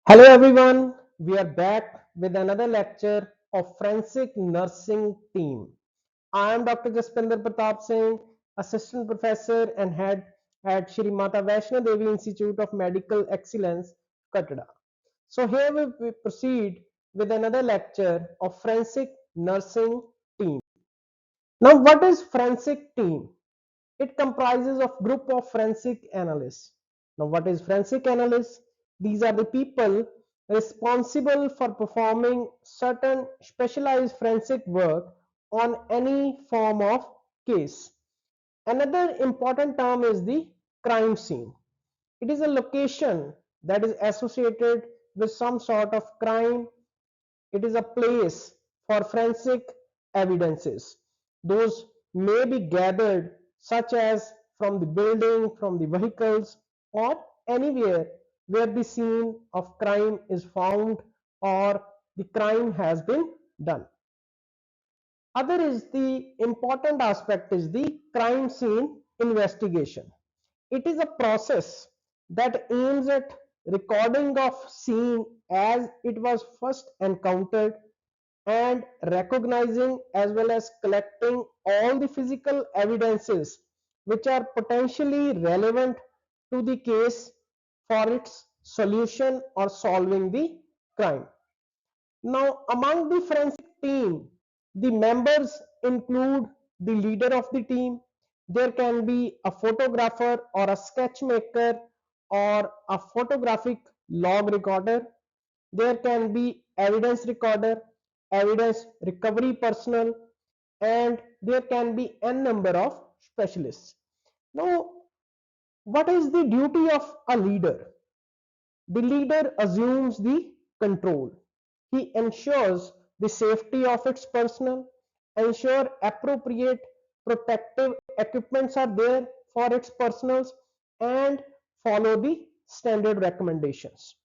Hello everyone, we are back with another lecture of Forensic Nursing Team. I am Dr. Jaspinder Pratap Singh, Assistant Professor and Head at Shri Mata Vaishno Devi Institute of Medical Excellence, Katada. So here we proceed with another lecture of Forensic Nursing Team. Now what is Forensic Team? It comprises of group of forensic analysts. Now what is forensic analysts? These are the people responsible for performing certain specialized forensic work on any form of case. Another important term is the crime scene. It is a location that is associated with some sort of crime. It is a place for forensic evidences. Those may be gathered such as from the building, from the vehicles, or anywhere where the scene of crime is found or the crime has been done. Other is the important aspect is the crime scene investigation. It is a process that aims at recording of scene as it was first encountered and recognizing as well as collecting all the physical evidences which are potentially relevant to the case for its solution or solving the crime. Now, among the forensic team, the members include the leader of the team. There can be a photographer or a sketch maker or a photographic log recorder. There can be evidence recorder, evidence recovery personnel, and there can be n number of specialists. Now, what is the duty of a leader? The leader assumes the control. He ensures the safety of its personnel, ensure appropriate protective equipments are there for its personnel, and follow the standard recommendations.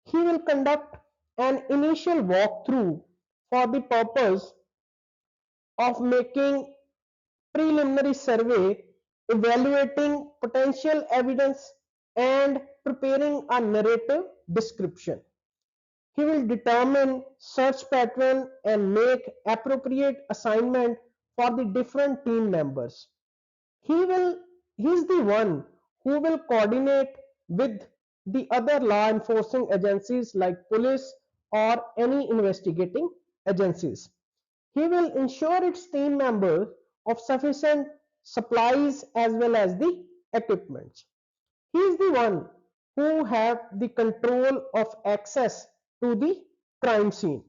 He will conduct an initial walkthrough for the purpose of making preliminary survey, evaluating potential evidence, and preparing a narrative description. He will determine search pattern and make appropriate assignment for the different team members. He is the one who will coordinate with the other law enforcing agencies like police or any investigating agencies. He will ensure its team members of sufficient supplies as well as the equipment. He is the one who have the control of access to the crime scene,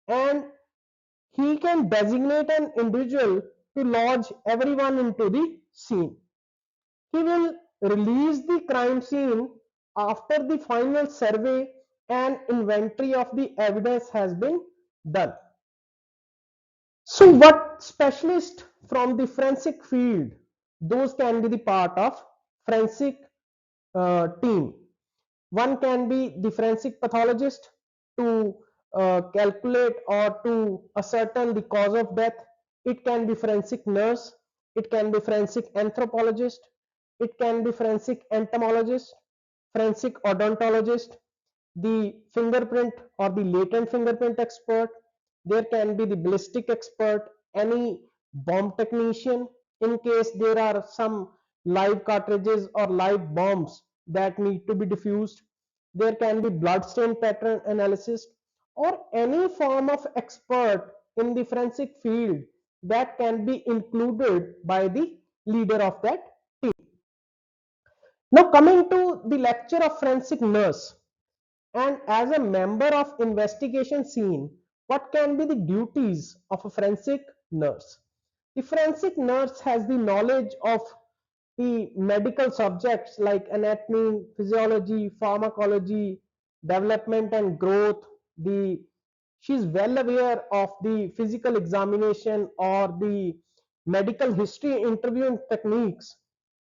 and he can designate an individual to lodge everyone into the scene. He will release the crime scene after the final survey and inventory of the evidence has been done. So what specialist from the forensic field, those can be the part of forensic team. One can be the forensic pathologist to calculate or to ascertain the cause of death. It can be forensic nurse. It can be forensic anthropologist. It can be forensic entomologist, forensic odontologist, the fingerprint or the latent fingerprint expert. There can be the ballistic expert, any bomb technician in case there are some live cartridges or live bombs that need to be diffused. There can be bloodstain pattern analysis or any form of expert in the forensic field that can be included by the leader of that team. Now coming to the lecture of forensic nurse, and as a member of investigation scene, what can be the duties of a forensic nurse? The forensic nurse has the knowledge of the medical subjects like anatomy, physiology, pharmacology, development and growth. The She is well aware of the physical examination or the medical history interviewing techniques.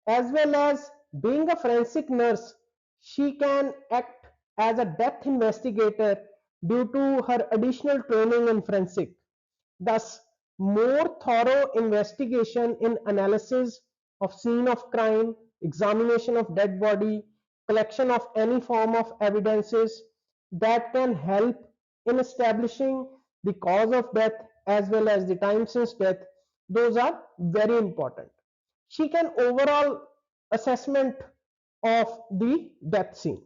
As well as being a forensic nurse, she can act as a death investigator due to her additional training in forensic. Thus, more thorough investigation in analysis of scene of crime, examination of dead body, collection of any form of evidences, that can help in establishing the cause of death as well as the time since death. Those are very important. She can overall assessment of the death scene.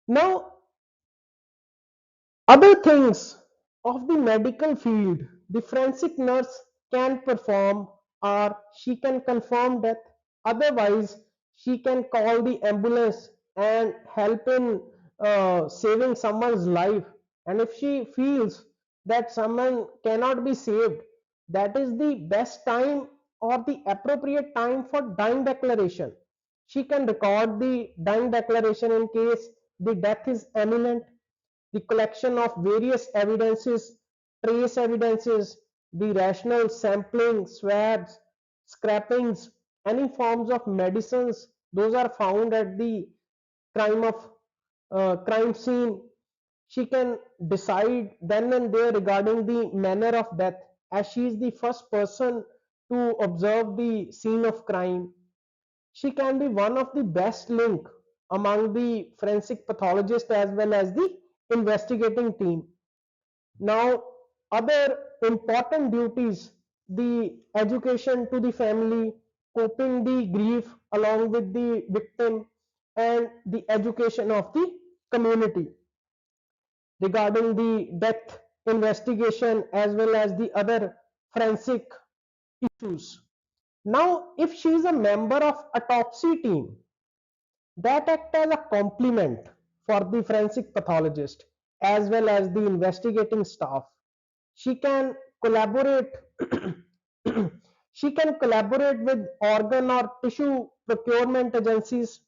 Now, other things of the medical field, the forensic nurse can perform or she can confirm death. Otherwise, she can call the ambulance and help in saving someone's life. And if she feels that someone cannot be saved, that is the best time or the appropriate time for dying declaration. She can record the dying declaration in case the death is imminent, the collection of various evidences, trace evidences, the rational sampling, swabs, scrapings, any forms of medicines, those are found at the crime scene. She can decide then and there regarding the manner of death, as she is the first person to observe the scene of crime. She can be one of the best link among the forensic pathologist as well as the investigating team. Now, other important duties, the education to the family, coping the grief along with the victim, and the education of the community regarding the death investigation as well as the other forensic issues. Now, if she is a member of autopsy team, that act as a complement for the forensic pathologist as well as the investigating staff. She can collaborate she can collaborate with organ or tissue procurement agencies,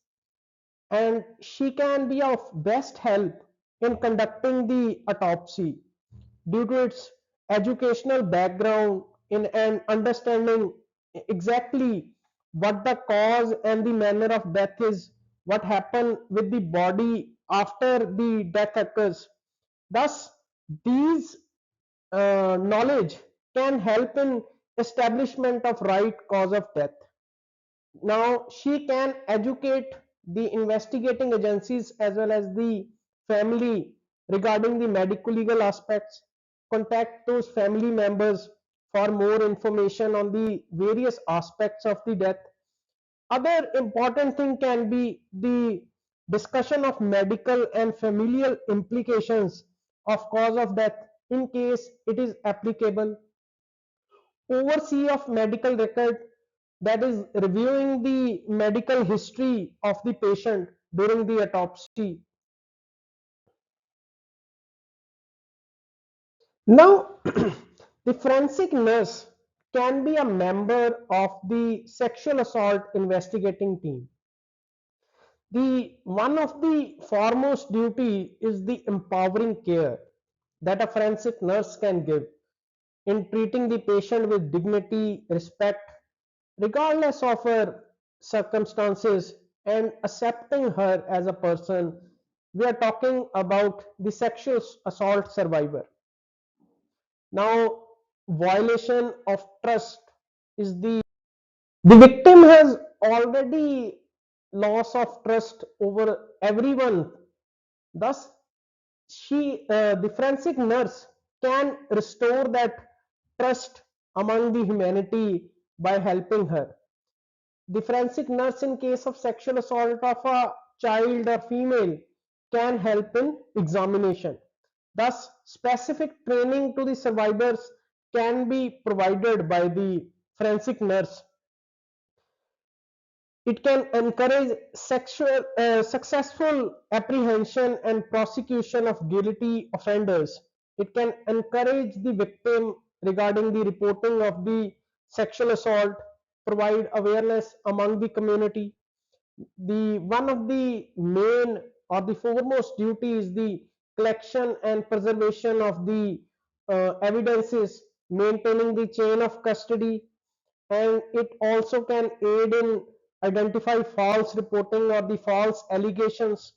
and she can be of best help in conducting the autopsy due to its educational background in and understanding exactly what the cause and the manner of death is, what happened with the body after the death occurs. Thus, these knowledge can help in establishment of right cause of death. Now, she can educate the investigating agencies as well as the family regarding the medical legal aspects, contact those family members for more information on the various aspects of the death. Other important thing can be the discussion of medical and familial implications of cause of death in case it is applicable. Oversee of medical record, that is reviewing the medical history of the patient during the autopsy. Now, the forensic nurse can be a member of the sexual assault investigating team. The one of the foremost duty is the empowering care that a forensic nurse can give in treating the patient with dignity, respect, regardless of her circumstances, and accepting her as a person. We are talking about the sexual assault survivor. Now, violation of trust is the victim has already loss of trust over everyone. Thus, the forensic nurse can restore that trust among the humanity by helping her. The forensic nurse in case of sexual assault of a child or female can help in examination. Thus, specific training to the survivors can be provided by the forensic nurse. It can encourage successful apprehension and prosecution of guilty offenders. It can encourage the victim regarding the reporting of the sexual assault, provide awareness among the community. The one of the main or the foremost duty is the collection and preservation of the evidences, maintaining the chain of custody, and it also can aid in identify false reporting or the false allegations.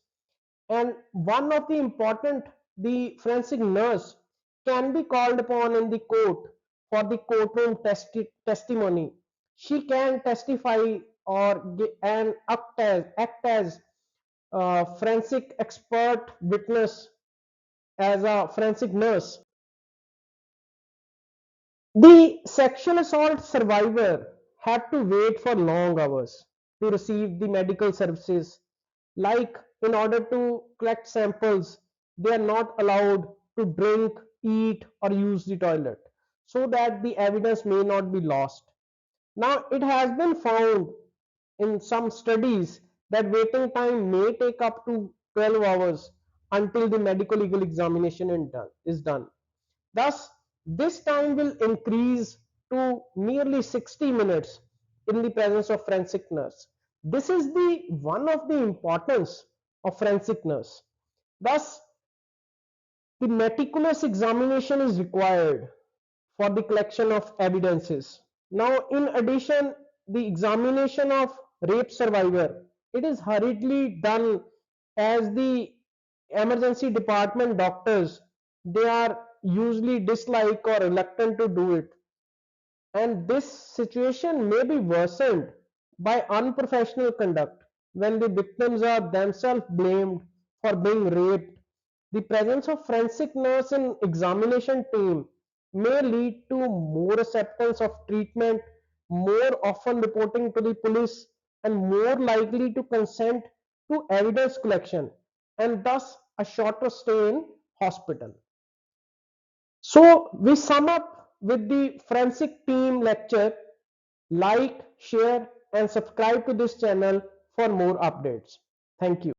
And one of the important, the forensic nurse can be called upon in the court for the courtroom testimony. She can testify or and act as forensic expert witness as a forensic nurse. The sexual assault survivor had to wait for long hours to receive the medical services. Like, in order to collect samples, they are not allowed to drink, eat, or use the toilet so that the evidence may not be lost. Now, it has been found in some studies that waiting time may take up to 12 hours until the medical legal examination is done. Thus, this time will increase to nearly 60 minutes in the presence of forensic nurse. This is the one of the importance of forensic nurse. Thus, the meticulous examination is required for the collection of evidences. Now, in addition, the examination of rape survivor, it is hurriedly done as the emergency department doctors, they are usually dislike or reluctant to do it, and this situation may be worsened by unprofessional conduct when the victims are themselves blamed for being raped. The presence of forensic nurse in examination team may lead to more acceptance of treatment, more often reporting to the police, and more likely to consent to evidence collection, and thus a shorter stay in hospital. So we sum up with the forensic team lecture. Like, share, and subscribe to this channel for more updates. Thank you.